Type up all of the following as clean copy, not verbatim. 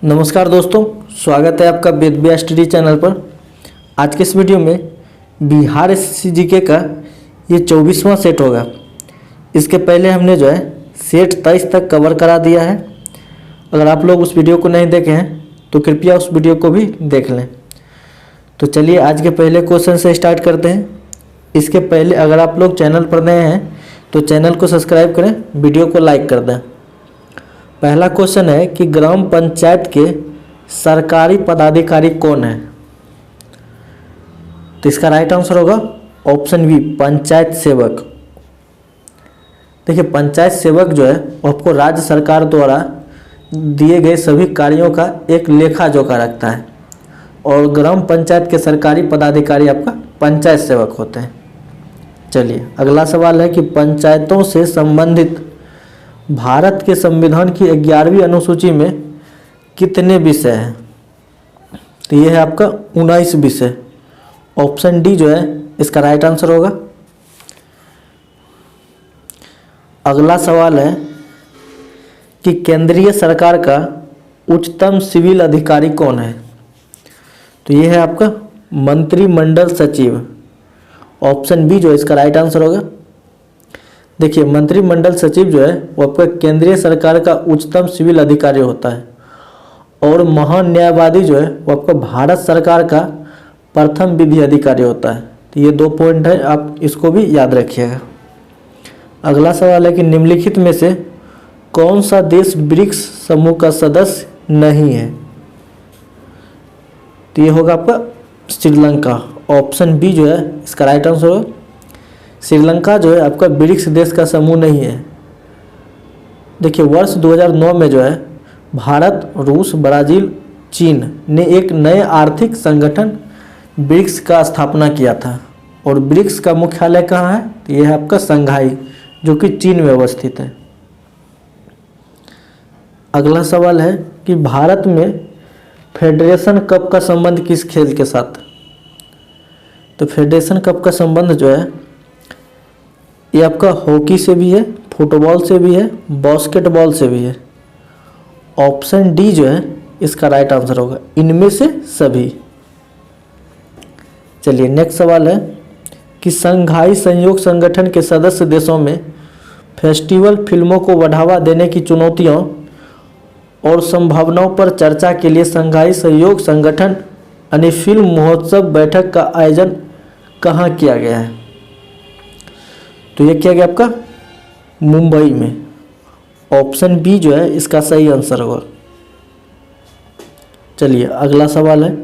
नमस्कार दोस्तों, स्वागत है आपका वेद स्टडी चैनल पर। आज के इस वीडियो में बिहार एसएससी जीके का ये 24वां सेट होगा। इसके पहले हमने जो है सेट 23 तक कवर करा दिया है। अगर आप लोग उस वीडियो को नहीं देखे हैं तो कृपया उस वीडियो को भी देख लें। तो चलिए आज के पहले क्वेश्चन से स्टार्ट करते हैं। इसके पहले अगर आप लोग चैनल पर नए हैं तो चैनल को सब्सक्राइब करें, वीडियो को लाइक कर दें। पहला क्वेश्चन है कि ग्राम पंचायत के सरकारी पदाधिकारी कौन है? तो इसका राइट आंसर होगा ऑप्शन बी, पंचायत सेवक। देखिए, पंचायत सेवक जो है वो आपको राज्य सरकार द्वारा दिए गए सभी कार्यों का एक लेखा जोखा रखता है और ग्राम पंचायत के सरकारी पदाधिकारी आपका पंचायत सेवक होते हैं। चलिए अगला सवाल है कि पंचायतों से संबंधित भारत के संविधान की 11वीं अनुसूची में कितने विषय हैं? तो ये है आपका 19 विषय। ऑप्शन डी जो है इसका राइट आंसर होगा। अगला सवाल है कि केंद्रीय सरकार का उच्चतम सिविल अधिकारी कौन है? तो ये है आपका मंत्रिमंडल सचिव। ऑप्शन बी जो है इसका राइट आंसर होगा। देखिए, मंत्रिमंडल सचिव जो है वो आपका केंद्रीय सरकार का उच्चतम सिविल अधिकारी होता है और महान्यायवादी जो है वो आपका भारत सरकार का प्रथम विधि अधिकारी होता है। तो ये 2 पॉइंट है, आप इसको भी याद रखिएगा। अगला सवाल है कि निम्नलिखित में से कौन सा देश ब्रिक्स समूह का सदस्य नहीं है? तो ये होगा आपका श्रीलंका। ऑप्शन बी जो है इसका राइट आंसर होगा। श्रीलंका जो है आपका ब्रिक्स देश का समूह नहीं है। देखिए, वर्ष 2009 में जो है भारत, रूस, ब्राज़ील, चीन ने एक नए आर्थिक संगठन ब्रिक्स का स्थापना किया था और ब्रिक्स का मुख्यालय कहाँ है? तो यह है आपका संघाई, जो कि चीन में अवस्थित है। अगला सवाल है कि भारत में फेडरेशन कप का संबंध किस खेल के साथ? तो फेडरेशन कप का संबंध जो है ये आपका हॉकी से भी है, फुटबॉल से भी है, बास्केटबॉल से भी है। ऑप्शन डी जो है इसका राइट आंसर होगा, इनमें से सभी। चलिए नेक्स्ट सवाल है कि संघाई सहयोग संगठन के सदस्य देशों में फेस्टिवल फिल्मों को बढ़ावा देने की चुनौतियों और संभावनाओं पर चर्चा के लिए संघाई सहयोग संगठन यानी फिल्म महोत्सव बैठक का आयोजन कहाँ किया गया है? तो ये किया गया आपका मुंबई में। ऑप्शन बी जो है इसका सही आंसर होगा। चलिए अगला सवाल है,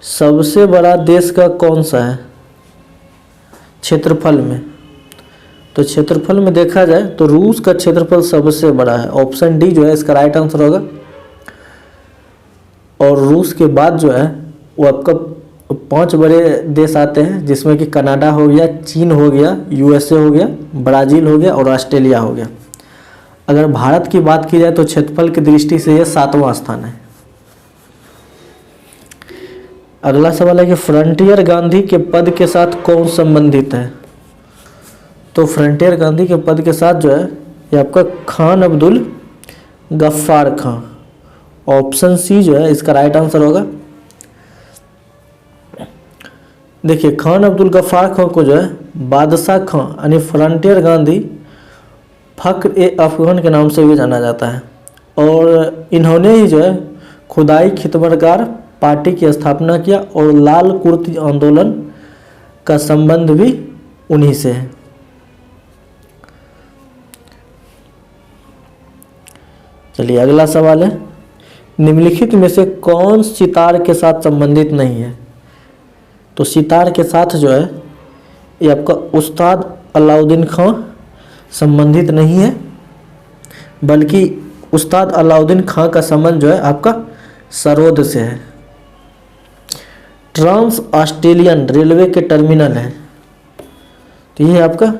सबसे बड़ा देश का कौन सा है क्षेत्रफल में? तो क्षेत्रफल में देखा जाए तो रूस का क्षेत्रफल सबसे बड़ा है। ऑप्शन डी जो है इसका राइट आंसर होगा। और रूस के बाद जो है वो आपका 5 बड़े देश आते हैं, जिसमें कि कनाडा हो गया, चीन हो गया, यूएसए हो गया, ब्राज़ील हो गया और ऑस्ट्रेलिया हो गया। अगर भारत की बात की जाए तो क्षेत्रफल की दृष्टि से यह 7वां स्थान है। अगला सवाल है कि फ्रंटियर गांधी के पद के साथ कौन संबंधित है? तो फ्रंटियर गांधी के पद के साथ जो है ये आपका खान अब्दुल गफ्फार खां। ऑप्शन सी जो है इसका राइट आंसर होगा। देखिए, खान अब्दुल गफ्फार खां को जो है बादशाह खां यानी फ्रंटियर गांधी फ़ख्र-ए-अफ़ग़ान के नाम से भी जाना जाता है और इन्होंने ही जो है खुदाई खिदमतगार पार्टी की स्थापना किया और लाल कुर्ती आंदोलन का संबंध भी उन्हीं से है। चलिए अगला सवाल है, निम्नलिखित में से कौन सितार के साथ संबंधित नहीं है? तो सितार के साथ जो है ये आपका उस्ताद अलाउद्दीन खां संबंधित नहीं है, बल्कि उस्ताद अलाउद्दीन खां का संबंध जो है आपका सरोद से है। ट्रांस ऑस्ट्रेलियन रेलवे के टर्मिनल है, तो ये है आपका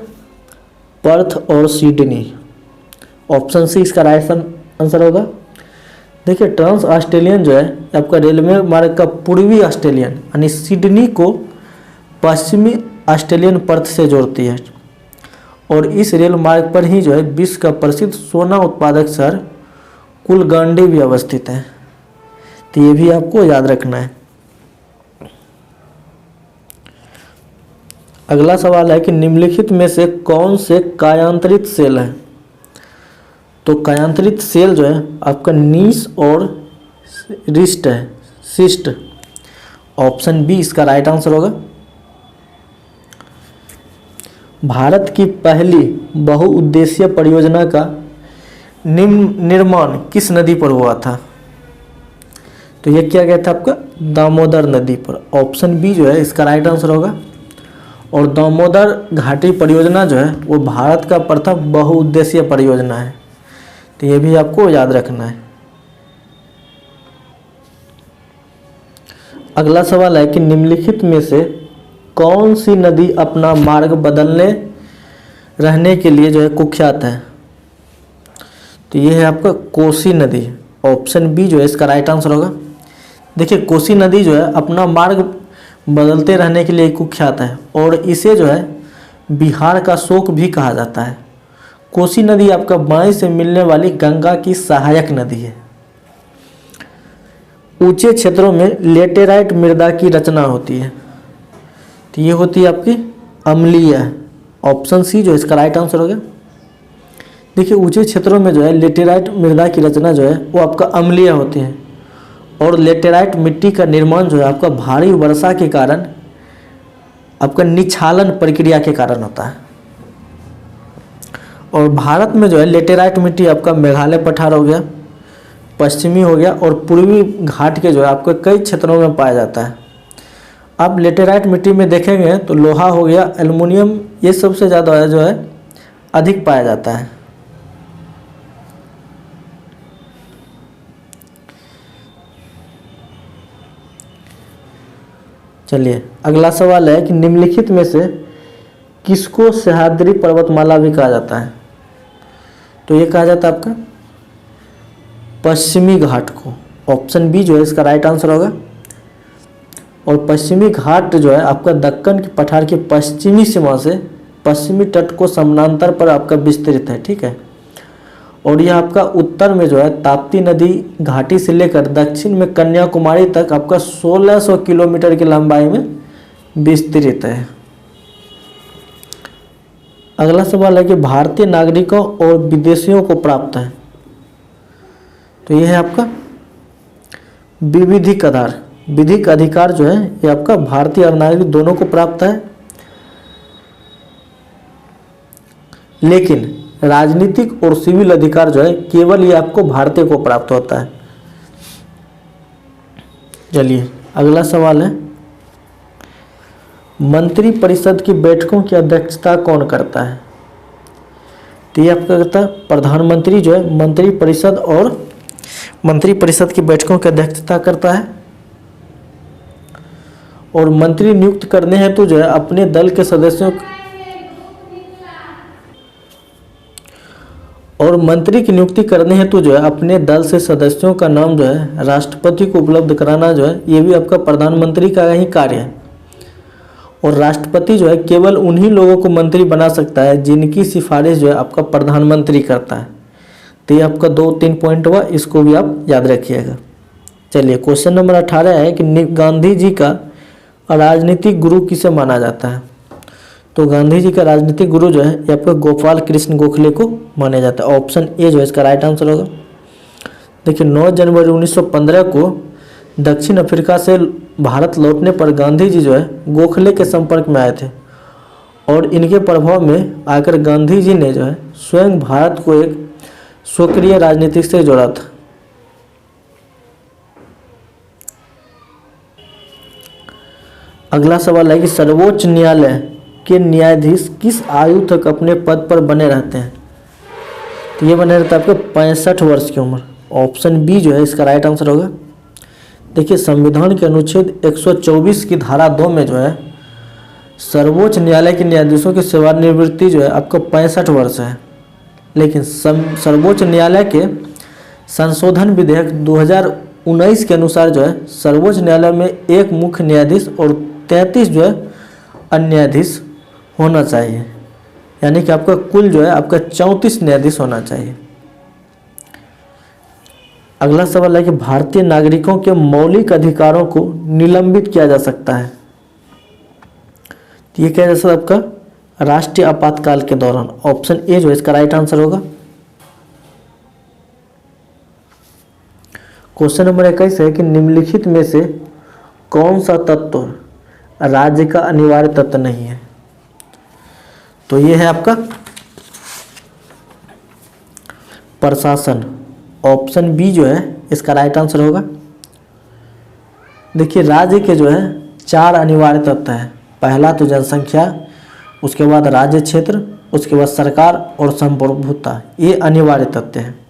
पर्थ और सिडनी। ऑप्शन सी इसका राइट आंसर होगा। देखिए, ट्रांस ऑस्ट्रेलियन जो है आपका रेलवे मार्ग का पूर्वी ऑस्ट्रेलियन यानी सिडनी को पश्चिमी ऑस्ट्रेलियन पर्थ से जोड़ती है और इस रेल मार्ग पर ही जो है विश्व का प्रसिद्ध सोना उत्पादक शहर कुलगांडी भी अवस्थित है। तो ये भी आपको याद रखना है। अगला सवाल है कि निम्नलिखित में से कौन से कायांतरित सेल है। तो कायांतरित सेल जो है आपका नीस और रिस्ट है, सिस्ट। ऑप्शन बी इसका राइट आंसर होगा। भारत की पहली बहुउद्देशीय परियोजना का निर्माण किस नदी पर हुआ था। तो ये क्या गया था आपका दामोदर नदी पर। ऑप्शन बी जो है इसका राइट आंसर होगा। और दामोदर घाटी परियोजना जो है वो भारत का प्रथम बहुउद्देशीय परियोजना है। तो ये भी आपको याद रखना है। अगला सवाल है कि निम्नलिखित में से कौन सी नदी अपना मार्ग बदलने रहने के लिए जो है कुख्यात है। तो ये है आपका कोसी नदी। ऑप्शन बी जो है इसका राइट आंसर होगा। देखिए कोसी नदी जो है अपना मार्ग बदलते रहने के लिए कुख्यात है और इसे जो है बिहार का शोक भी कहा जाता है। कोसी नदी आपका बाएं से मिलने वाली गंगा की सहायक नदी है। ऊंचे क्षेत्रों में लेटेराइट मृदा की रचना होती है। तो ये होती है आपकी अम्लीय। ऑप्शन सी जो है इसका राइट आंसर होगा। देखिए ऊंचे क्षेत्रों में जो है लेटेराइट मृदा की रचना जो है वो आपका अम्लीय होती है और लेटेराइट मिट्टी का निर्माण जो है आपका भारी वर्षा के कारण आपका निक्षालन प्रक्रिया के कारण होता है। और भारत में जो है लेटेराइट मिट्टी आपका मेघालय पठार हो गया, पश्चिमी हो गया और पूर्वी घाट के जो है आपके कई क्षेत्रों में पाया जाता है। आप लेटेराइट मिट्टी में देखेंगे तो लोहा हो गया, एल्युमिनियम, ये सबसे ज़्यादा जो है अधिक पाया जाता है। चलिए अगला सवाल है कि निम्नलिखित में से किसको सह्याद्री पर्वतमाला भी कहा जाता है। तो ये कहा जाता है आपका पश्चिमी घाट को। ऑप्शन बी जो है इसका राइट आंसर होगा। और पश्चिमी घाट जो है आपका दक्कन के पठार की पश्चिमी सीमा से पश्चिमी तट को समानांतर पर आपका विस्तृत है, ठीक है। और यह आपका उत्तर में जो है ताप्ती नदी घाटी से लेकर दक्षिण में कन्याकुमारी तक आपका 1600 किलोमीटर की लंबाई में विस्तृत है। अगला सवाल है कि भारतीय नागरिकों और विदेशियों को प्राप्त है। तो यह है आपका विविधिक आधार, विधिक अधिकार जो है ये आपका भारतीय और नागरिक दोनों को प्राप्त है। लेकिन राजनीतिक और सिविल अधिकार जो है केवल ये आपको भारतीय को प्राप्त होता है। चलिए अगला सवाल है मंत्री परिषद की बैठकों की अध्यक्षता कौन करता है। तो ये आपका करता है प्रधानमंत्री जो है मंत्री परिषद की बैठकों की अध्यक्षता करता है। और मंत्री नियुक्त करने हेतु जो है अपने दल के सदस्यों और मंत्री की नियुक्ति करने हेतु जो है अपने दल से सदस्यों का नाम जो है राष्ट्रपति को उपलब्ध कराना जो है ये भी आपका प्रधानमंत्री का ही कार्य है। और राष्ट्रपति जो है केवल उन्हीं लोगों को मंत्री बना सकता है जिनकी सिफारिश जो है आपका प्रधानमंत्री करता है। तो ये आपका 2-3 पॉइंट हुआ, इसको भी आप याद रखिएगा। चलिए क्वेश्चन नंबर 18 है कि गांधी जी का राजनीतिक गुरु किसे माना जाता है। तो गांधी जी का राजनीतिक गुरु जो है ये आपका गोपाल कृष्ण गोखले को माना जाता है। ऑप्शन ए जो है इसका राइट आंसर होगा। देखिए 9 जनवरी 1915 को दक्षिण अफ्रीका से भारत लौटने पर गांधी जी जो है गोखले के संपर्क में आए थे और इनके प्रभाव में आकर गांधी जी ने जो है स्वयं भारत को एक स्वक्रिय राजनीति से जोड़ा था। अगला सवाल है कि सर्वोच्च न्यायालय के न्यायाधीश किस आयु तक अपने पद पर बने रहते हैं। तो ये बने रहता है आपके 65 वर्ष की उम्र। ऑप्शन बी जो है इसका राइट आंसर होगा। देखिए संविधान के अनुच्छेद 124 की धारा 2 में जो है सर्वोच्च न्यायालय के न्यायाधीशों की सेवानिवृत्ति जो है आपका 65 वर्ष है। लेकिन सर्वोच्च न्यायालय के संशोधन विधेयक 2019 के अनुसार जो है सर्वोच्च न्यायालय में एक मुख्य न्यायाधीश और 33 जो है अन्य न्यायाधीश होना चाहिए। यानी कि आपका कुल जो है आपका 34 न्यायाधीश होना चाहिए। अगला सवाल है कि भारतीय नागरिकों के मौलिक अधिकारों को निलंबित किया जा सकता है। तो ये क्या जैसा आपका राष्ट्रीय आपातकाल के दौरान। ऑप्शन ए जो है इसका राइट आंसर होगा। क्वेश्चन नंबर 21 है कि निम्नलिखित में से कौन सा तत्व राज्य का अनिवार्य तत्व नहीं है। तो ये है आपका प्रशासन। ऑप्शन बी जो है इसका राइट आंसर होगा। देखिए राज्य के जो है 4 अनिवार्य तत्व हैं। पहला तो जनसंख्या, उसके बाद राज्य क्षेत्र, उसके बाद सरकार और संप्रभुता, ये अनिवार्य तत्व हैं।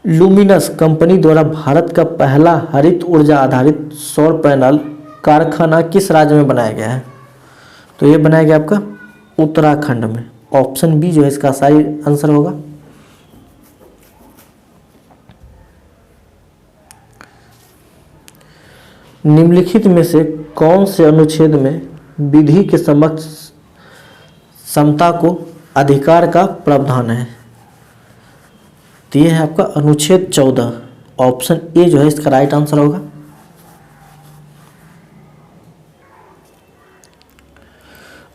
लुमिनस कंपनी द्वारा भारत का पहला हरित ऊर्जा आधारित सौर पैनल कारखाना किस राज्य में बनाया गया है। तो ये बनाया गया आपका उत्तराखंड में। ऑप्शन बी जो है इसका सही आंसर होगा। निम्नलिखित में से कौन से अनुच्छेद में विधि के समक्ष समता को अधिकार का प्रावधान है। तो ये है आपका अनुच्छेद 14। ऑप्शन ए जो है इसका राइट आंसर होगा।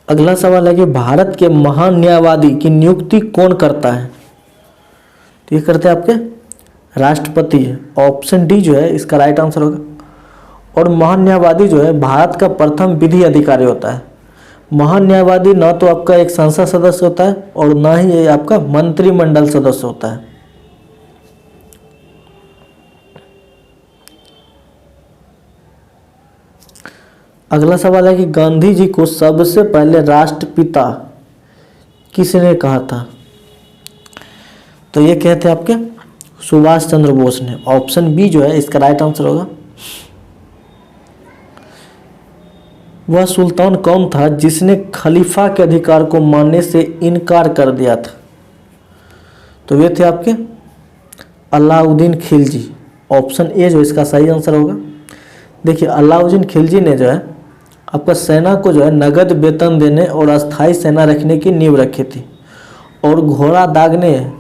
अगला सवाल है कि भारत के महान न्यायवादी की नियुक्ति कौन करता है। तो ये करते हैं आपके राष्ट्रपति। ऑप्शन डी जो है इसका राइट आंसर होगा। और महान न्यायवादी जो है भारत का प्रथम विधि अधिकारी होता है। महान न्यायवादी ना तो आपका एक संसद सदस्य होता है और ना ही ये आपका मंत्रिमंडल सदस्य होता है। अगला सवाल है कि गांधी जी को सबसे पहले राष्ट्रपिता किसने कहा था। तो ये कहते हैं आपके सुभाष चंद्र बोस ने। ऑप्शन बी जो है इसका राइट आंसर होगा। वह सुल्तान कौन था जिसने खलीफा के अधिकार को मानने से इनकार कर दिया था। तो वे थे आपके अलाउद्दीन खिलजी। ऑप्शन ए जो इसका सही आंसर होगा। देखिए अलाउद्दीन खिलजी ने जो है आपका सेना को जो है नगद वेतन देने और अस्थाई सेना रखने की नींव रखी थी। और घोड़ा दागने,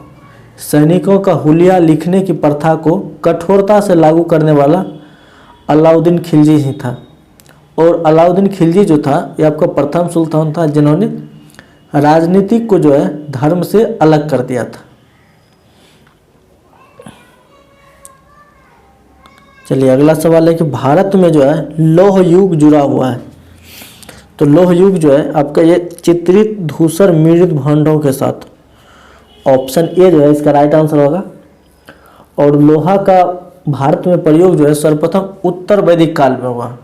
सैनिकों का हुलिया लिखने की प्रथा को कठोरता से लागू करने वाला अलाउद्दीन खिलजी ही था। और अलाउद्दीन खिलजी जो था ये आपका प्रथम सुल्तान था जिन्होंने राजनीति को जो है धर्म से अलग कर दिया था। चलिए अगला सवाल है कि भारत में जो है लौह युग जुड़ा हुआ है। तो लौह युग जो है आपका ये चित्रित धूसर मृत भांडों के साथ। ऑप्शन ए जो है इसका राइट आंसर होगा। और लोहा का भारत में प्रयोग जो है सर्वप्रथम उत्तर वैदिक काल में हुआ।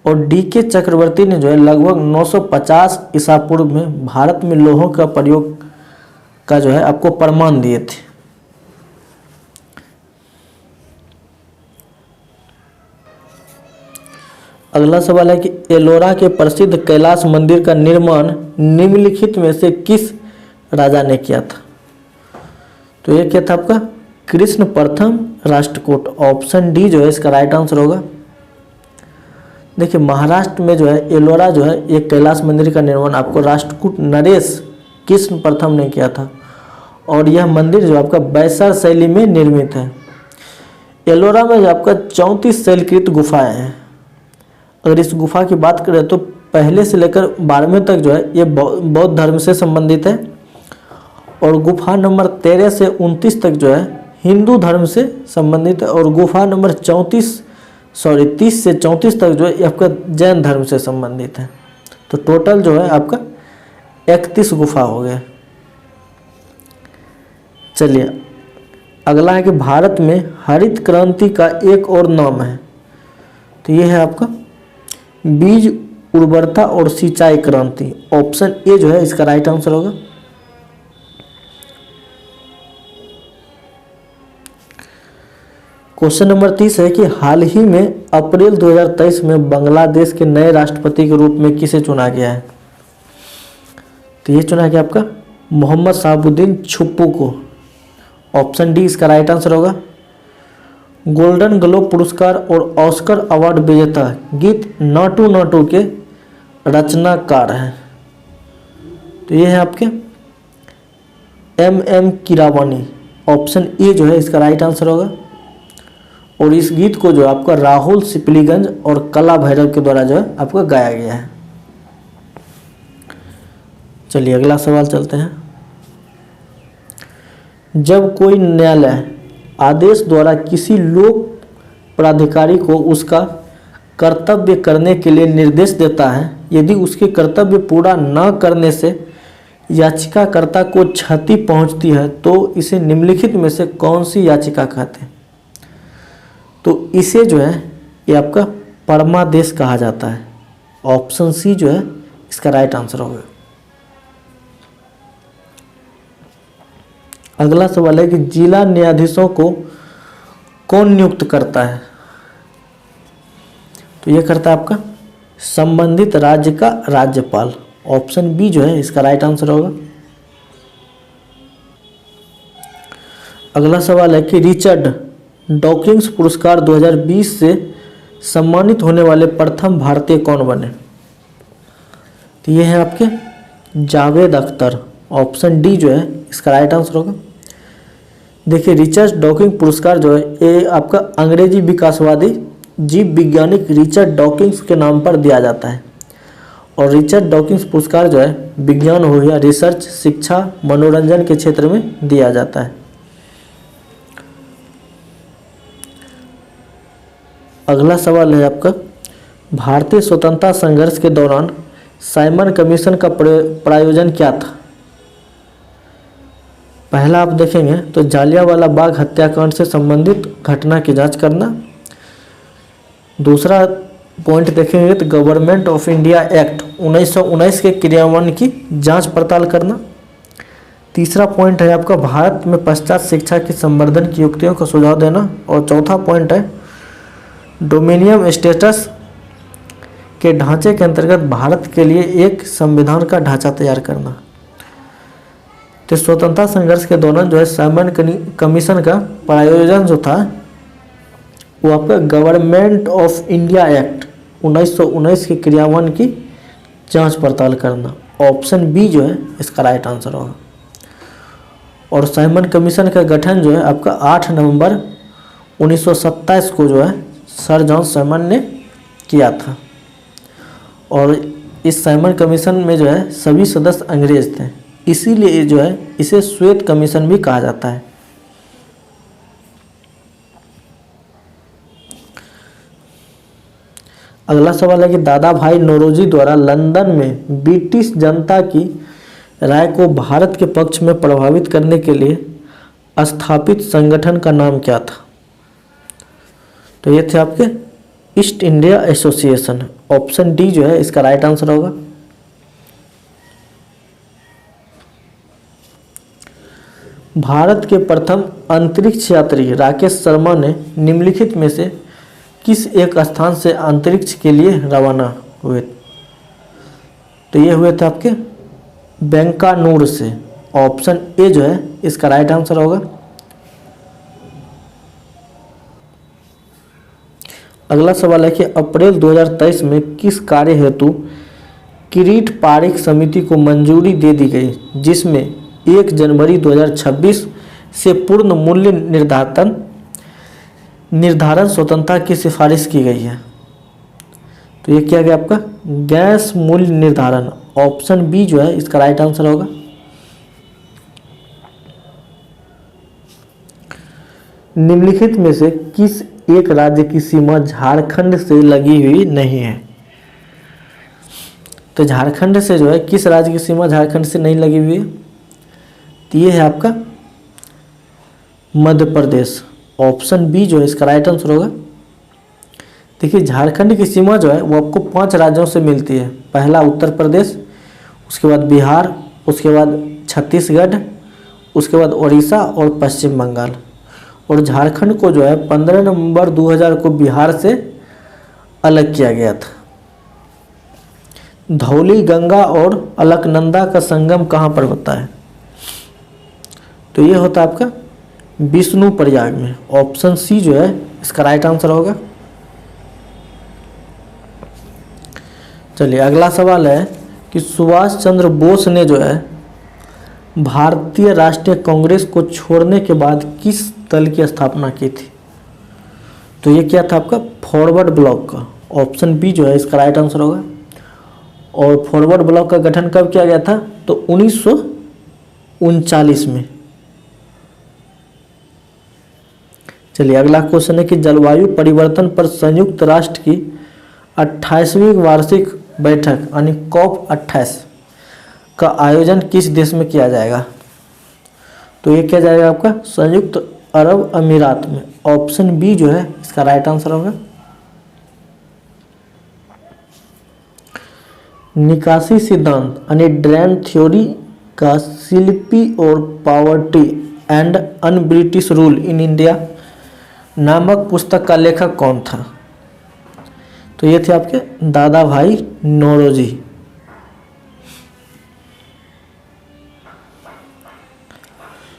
और डी.के. चक्रवर्ती ने जो है लगभग 950 ईसा पूर्व में भारत में लोहों का प्रयोग का जो है आपको प्रमाण दिए थे। अगला सवाल है कि एलोरा के प्रसिद्ध कैलाश मंदिर का निर्माण निम्नलिखित में से किस राजा ने किया था। तो ये क्या था आपका कृष्ण प्रथम राष्ट्रकूट। ऑप्शन डी जो है इसका राइट आंसर होगा। देखिए महाराष्ट्र में जो है एलोरा जो है एक कैलाश मंदिर का निर्माण आपको राष्ट्रकूट नरेश कृष्ण प्रथम ने किया था। और यह मंदिर जो आपका बैसर शैली में निर्मित है। एलोरा में जो आपका 34 शैलकृत गुफाएं हैं। अगर इस गुफा की बात करें तो पहले से लेकर 12वें तक जो है ये बौद्ध धर्म से संबंधित है। और गुफा नंबर 13 से 29 तक जो है हिंदू धर्म से संबंधित है। और गुफा नंबर 30 से 34 तक जो है ये आपका जैन धर्म से संबंधित है। तो टोटल जो है आपका 31 गुफा हो गया। चलिए अगला है कि भारत में हरित क्रांति का एक और नाम है। तो ये है आपका बीज उर्वरता और सिंचाई क्रांति। ऑप्शन ए जो है इसका राइट आंसर होगा। क्वेश्चन नंबर 30 है कि हाल ही में अप्रैल 2023 में बांग्लादेश के नए राष्ट्रपति के रूप में किसे चुना गया है। तो ये चुना गया आपका मोहम्मद शहाबुद्दीन छुप्पू को। ऑप्शन डी इसका राइट आंसर होगा। गोल्डन ग्लोब पुरस्कार और ऑस्कर अवार्ड विजेता गीत नाटू नाटू के रचनाकार हैं। तो ये है आपके एम.एम. कीरावानी। ऑप्शन ए जो है इसका राइट आंसर होगा। और इस गीत को जो आपका राहुल सिपलीगंज और कला भैरव के द्वारा जो है आपका गाया गया है। चलिए अगला सवाल चलते हैं। जब कोई न्यायालय आदेश द्वारा किसी लोक प्राधिकारी को उसका कर्तव्य करने के लिए निर्देश देता है, यदि उसके कर्तव्य पूरा न करने से याचिकाकर्ता को क्षति पहुंचती है तो इसे निम्नलिखित में से कौन सी याचिका कहते हैं? तो इसे जो है ये आपका परमादेश कहा जाता है। ऑप्शन सी जो है इसका राइट आंसर होगा। अगला सवाल है कि जिला न्यायाधीशों को कौन नियुक्त करता है? तो ये करता है आपका संबंधित राज्य का राज्यपाल। ऑप्शन बी जो है इसका राइट आंसर होगा। अगला सवाल है कि रिचर्ड डॉकिंस पुरस्कार 2020 से सम्मानित होने वाले प्रथम भारतीय कौन बने? तो ये है आपके जावेद अख्तर। ऑप्शन डी जो है इसका राइट आंसर होगा। देखिए रिचर्ड डॉकिंस पुरस्कार जो है ये आपका अंग्रेजी विकासवादी जीव वैज्ञानिक रिचर्ड डॉकिंस के नाम पर दिया जाता है। और रिचर्ड डॉकिंस पुरस्कार जो है विज्ञान हो गया, रिसर्च, शिक्षा, मनोरंजन के क्षेत्र में दिया जाता है। अगला सवाल है आपका भारतीय स्वतंत्रता संघर्ष के दौरान साइमन कमीशन का प्रायोजन क्या था? पहला आप देखेंगे तो जालियांवाला बाग हत्याकांड से संबंधित घटना की जांच करना। दूसरा पॉइंट देखेंगे तो गवर्नमेंट ऑफ इंडिया एक्ट 1919 के क्रियान्वयन की जांच पड़ताल करना। तीसरा पॉइंट है आपका भारत में पश्चात शिक्षा के संवर्धन की युक्तियों का सुझाव देना। और चौथा पॉइंट है डोमिनियन स्टेटस के ढांचे के अंतर्गत भारत के लिए एक संविधान का ढांचा तैयार करना। तो स्वतंत्रता संघर्ष के दौरान जो है साइमन कमीशन का प्रायोजन जो था वो आपका गवर्नमेंट ऑफ इंडिया एक्ट 1919 के क्रियान्वयन की जांच पड़ताल करना। ऑप्शन बी जो है इसका राइट आंसर होगा। और साइमन कमीशन का गठन जो है आपका 8 नवंबर 1927 को जो है सर जॉन साइमन ने किया था। और इस साइमन कमीशन में जो है सभी सदस्य अंग्रेज थे, इसीलिए जो है इसे श्वेत कमीशन भी कहा जाता है। अगला सवाल है कि दादा भाई नौरोजी द्वारा लंदन में ब्रिटिश जनता की राय को भारत के पक्ष में प्रभावित करने के लिए स्थापित संगठन का नाम क्या था? तो ये थे आपके east India association. Option D जो है इसका राइट आंसर होगा। भारत के प्रथम अंतरिक्ष यात्री राकेश शर्मा ने निम्नलिखित में से किस एक स्थान से अंतरिक्ष के लिए रवाना हुए? तो ये हुए थे आपके बेंकानूर से। ऑप्शन ए जो है इसका राइट आंसर होगा। अगला सवाल है कि अप्रैल 2023 में किस कार्य हेतु किरीट पारिख समिति को मंजूरी दे दी गई, जिसमें 1 जनवरी 2026 से पूर्ण मूल्य निर्धारण स्वतंत्रता की सिफारिश की गई है? तो ये क्या गया आपका गैस मूल्य निर्धारण। ऑप्शन बी जो है इसका राइट आंसर होगा। निम्नलिखित में से किस एक राज्य की सीमा झारखंड से लगी हुई नहीं है? तो झारखंड से जो है किस राज्य की सीमा झारखंड से नहीं लगी हुई है? तो ये है आपका मध्य प्रदेश। ऑप्शन बी जो है इसका राइट आंसर होगा। देखिए झारखंड की सीमा जो है वो आपको 5 राज्यों से मिलती है। पहला उत्तर प्रदेश, उसके बाद बिहार, उसके बाद छत्तीसगढ़, उसके बाद उड़ीसा और पश्चिम बंगाल। और झारखंड को जो है 15 नवंबर 2000 को बिहार से अलग किया गया था। धौली गंगा और अलकनंदा का संगम कहाँ पर होता है? तो ये होता है आपका विष्णु प्रयाग में। ऑप्शन सी जो है इसका राइट आंसर होगा। चलिए अगला सवाल है कि सुभाष चंद्र बोस ने जो है भारतीय राष्ट्रीय कांग्रेस को छोड़ने के बाद किस दल की स्थापना की थी? तो ये क्या था आपका फॉरवर्ड ब्लॉक का। ऑप्शन बी जो है इसका राइट आंसर होगा। और फॉरवर्ड ब्लॉक का गठन कब किया गया था? तो 1939 में। चलिए अगला क्वेश्चन है कि जलवायु परिवर्तन पर संयुक्त राष्ट्र की 28वीं वार्षिक बैठक यानी COP28 का आयोजन किस देश में किया जाएगा? तो ये किया जाएगा आपका संयुक्त अरब अमीरात में। ऑप्शन बी जो है इसका राइट आंसर होगा। निकासी सिद्धांत यानी ड्रेन थ्योरी का शिल्पी और poverty and un British rule in India नामक पुस्तक का लेखक कौन था? तो ये थे आपके दादा भाई नौरोजी।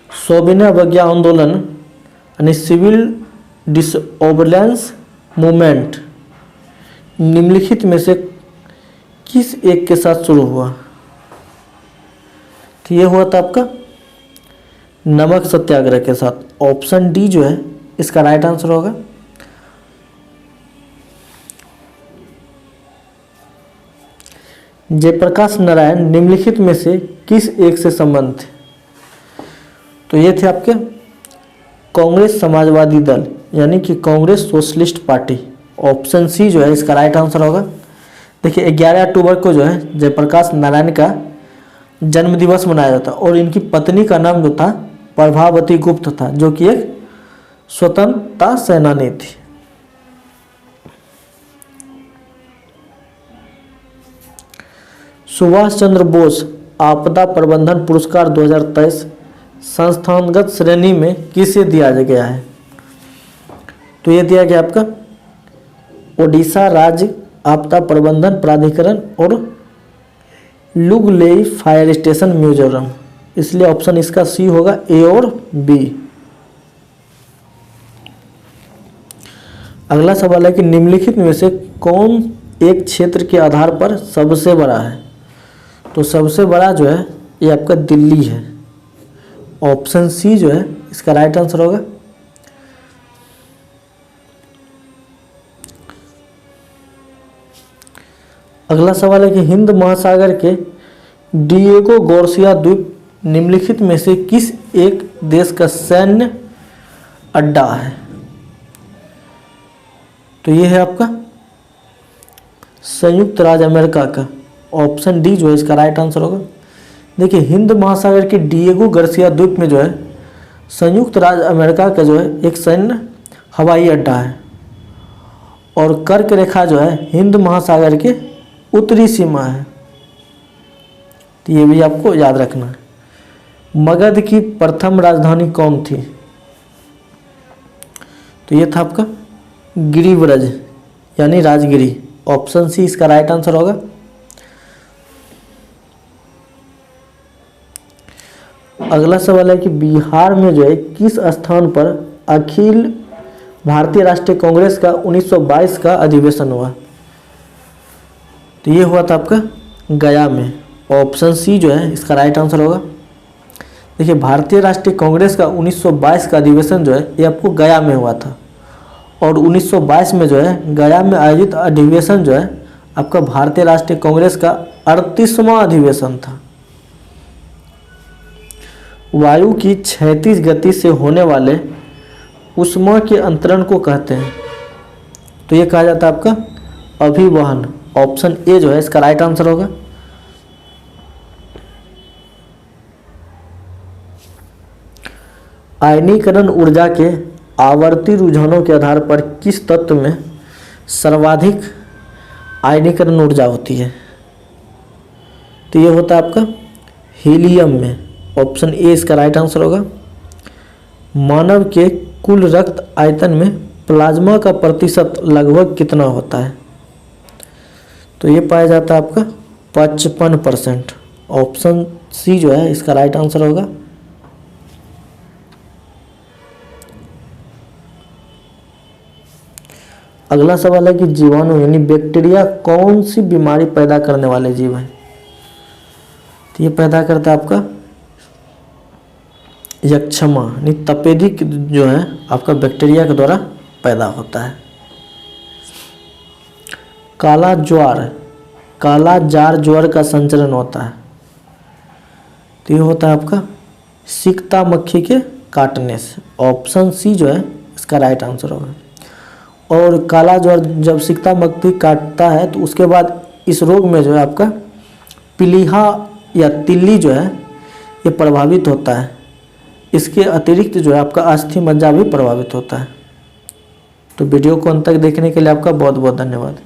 सविनय अवज्ञा आंदोलन यानी सिविल डिसओबीडियंस मूवमेंट निम्नलिखित में से किस एक के साथ शुरू हुआ? तो ये हुआ था आपका नमक सत्याग्रह के साथ। ऑप्शन डी जो है इसका राइट आंसर होगा। जयप्रकाश नारायण निम्नलिखित में से किस एक से संबंध थे? तो ये थे आपके कांग्रेस समाजवादी दल यानी कि Congress socialist party. Option C जो है इसका राइट आंसर होगा। देखिए 11 अक्टूबर को जो है जयप्रकाश नारायण का जन्म दिवस मनाया जाता और इनकी पत्नी का नाम जो था प्रभावती गुप्त था, जो कि एक स्वतंत्रता सेनानी थी। सुभाष चंद्र बोस आपदा प्रबंधन पुरस्कार 2023 संस्थानगत श्रेणी में किसे दिया गया है? तो ये दिया गया आपका ओडिशा राज्य आपदा प्रबंधन प्राधिकरण और लुगलेई फायर स्टेशन मिजोरम। इसलिए ऑप्शन इसका सी होगा, ए और बी। अगला सवाल है कि निम्नलिखित में से कौन एक क्षेत्र के आधार पर सबसे बड़ा है? तो सबसे बड़ा जो है ये आपका दिल्ली है। ऑप्शन सी जो है इसका राइट आंसर होगा। अगला सवाल है कि हिंद महासागर के डिएगो गार्सिया द्वीप निम्नलिखित में से किस एक देश का सैन्य अड्डा है? तो ये है आपका संयुक्त राज्य अमेरिका का। ऑप्शन डी जो है इसका राइट आंसर होगा। देखिए हिंद महासागर के डिएगो गार्सिया द्वीप में जो है संयुक्त राज्य अमेरिका का जो है एक सैन्य हवाई अड्डा है और कर्क रेखा जो है हिंद महासागर के उत्तरी सीमा है। तो ये भी आपको याद रखना है। मगध की प्रथम राजधानी कौन थी? तो ये था आपका गिरिव्रज यानी राजगिरी। ऑप्शन सी इसका राइट आंसर होगा। अगला सवाल है कि बिहार में जो है किस स्थान पर अखिल भारतीय राष्ट्रीय कांग्रेस का 1922 का अधिवेशन हुआ? तो ये हुआ था आपका गया में। ऑप्शन सी जो है इसका राइट आंसर होगा। देखिए भारतीय राष्ट्रीय कांग्रेस का 1922 का अधिवेशन जो है ये आपको गया में हुआ था और 1922 में जो है गया में आयोजित अधिवेशन जो है आपका भारतीय राष्ट्रीय कांग्रेस का 38वां अधिवेशन था। वायु की क्षैतिज गति से होने वाले ऊष्मा के अंतरण को कहते हैं। तो ये कहा जाता है आपका अभिवहन। ऑप्शन ए जो है इसका राइट आंसर होगा। आयनीकरण ऊर्जा के आवर्ती रुझानों के आधार पर किस तत्व में सर्वाधिक आयनीकरण ऊर्जा होती है? तो ये होता है आपका हीलियम में। ऑप्शन ए इसका राइट आंसर होगा। मानव के कुल रक्त आयतन में प्लाज्मा का प्रतिशत लगभग कितना होता है? तो ये पाया जाता है आपका 55%। ऑप्शन सी जो है इसका राइट आंसर होगा। अगला सवाल है कि जीवाणु यानी बैक्टीरिया कौन सी बीमारी पैदा करने वाले जीव हैं? तो ये पैदा करता है आपका यक्षमा यानी तपेदिक जो है आपका बैक्टीरिया के द्वारा पैदा होता है। काला ज्वार, काला जार ज्वर का संचरण होता है, तो ये होता है आपका सिकता मक्खी के काटने से। ऑप्शन सी जो है इसका राइट आंसर होगा। और काला ज्वर जब सिकता मक्खी काटता है तो उसके बाद इस रोग में जो है आपका पीलिहा या तिल्ली जो है ये प्रभावित होता है। इसके अतिरिक्त जो है आपका अस्थि मज्जा भी प्रभावित होता है। तो वीडियो को अंत तक देखने के लिए आपका बहुत बहुत धन्यवाद।